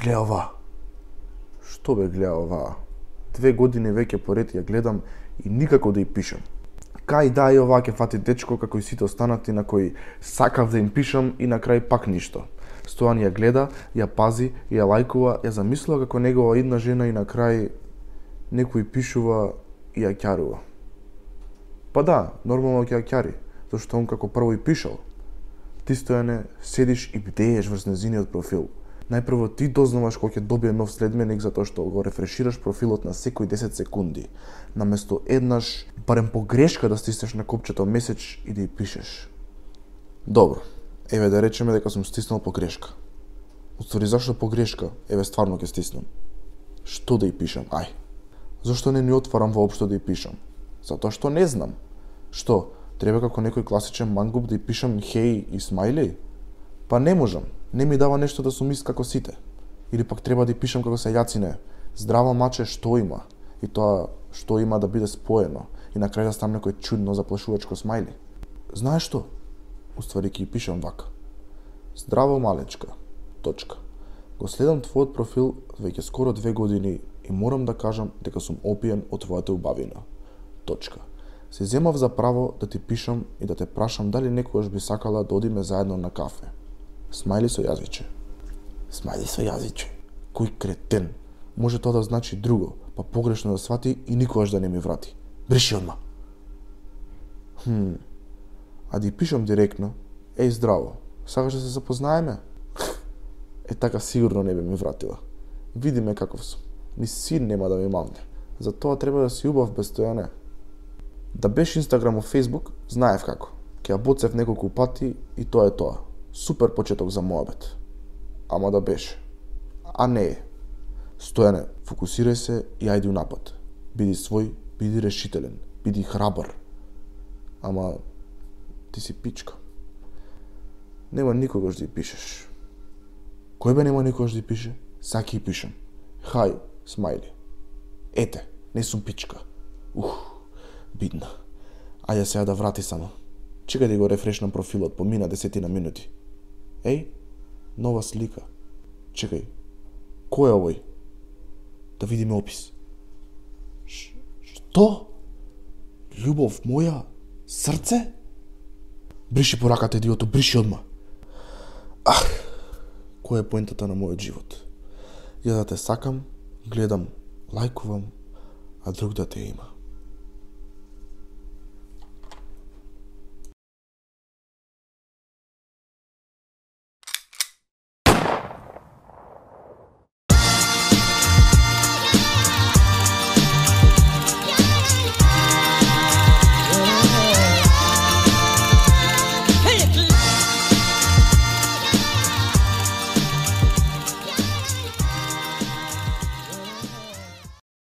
Гледа ова. Што бе гледа ова? 2 години веќе поред ја гледам и никако да ја пишам. Кај да и ова ќе фати дечко како и сите останати на кои сакав да им пишам и на крај пак ништо. Стојан ја гледа, ја пази, ја лајкува, ја замислува како негова идна жена и на крај некој пишува и ја ќарува. Па да, нормално ќе ја ќари, зашто он како прво и пишал. Ти, Стојане, седиш и бдееш врз нејзиниот профил. Најпрво ти дознаваш кога ќе добие нов следменик затоа што го рефрешираш профилот на секои 10 секунди, наместо еднаш, барем по грешка да стиснеш на копчето месеч и да ја пишеш. Добро, еве да речеме дека сум стиснал по грешка. Отствари зашто по грешка? Еве стварно ќе стиснам. Што да ја пишам? Ај. Зошто не ни отварам воопшто да ја пишам? Затоа што не знам. Што, треба како некој класичен мангуп да ја пишам хеј и смајли? Па не можам. Не ми дава нешто да сум ист како сите. Или пак треба да ја пишам како се јацине. Здрава маче, што има? И тоа што има да биде споено. И на крај да ставам некој чудно заплашувачко смајли. Знаеш што? Уствари ќе ја пишам вака. Здраво малечка. Точка. Го следам твојот профил веќе скоро 2 години и морам да кажам дека сум опиен од твојата убавина. Точка. Се земав за право да ти пишам и да те прашам дали некогаш би сакала да одиме заедно на кафе. Смајли со јазиче. Смајли со јазиче. Кој кретен. Може тоа да значи друго, па погрешно да свати и никогаш да не ми врати. Бреши одма. А да пишам директно. Еј, здраво. Сакаш да се запознаеме? Така сигурно не би ми вратила. Види ме каков сум. Ни син нема да ми мамне. Затоа треба да си убав без Стојане. Да беше Инстаграм и Фейсбук, знаев како. Ќе ја боцев неколку пати и тоа е тоа. Супер почеток за моабет. Ама да беше. А не е. Стојане, фокусирај се и ајди у напад. Биди свој, биди решителен, биди храбар. Ама ти си пичка. Нема никогаш да ја пишеш. Кој бе нема никогаш да ја пише? Саки ја пишам. Хај, смајли. Ете, не сум пичка. Бидна. Ајде сега да врати само. Чекај да го рефрешнам профилот, помина 10 минути. Еј, нова слика. Чекај, кој е овој? Да видиме опис. Што? Љубов моја? Срце? Бриши по раката, идиото, бриши одма. Кој е поентата на мојот живот? Ја да те сакам, гледам, лајкувам, а друг да те има.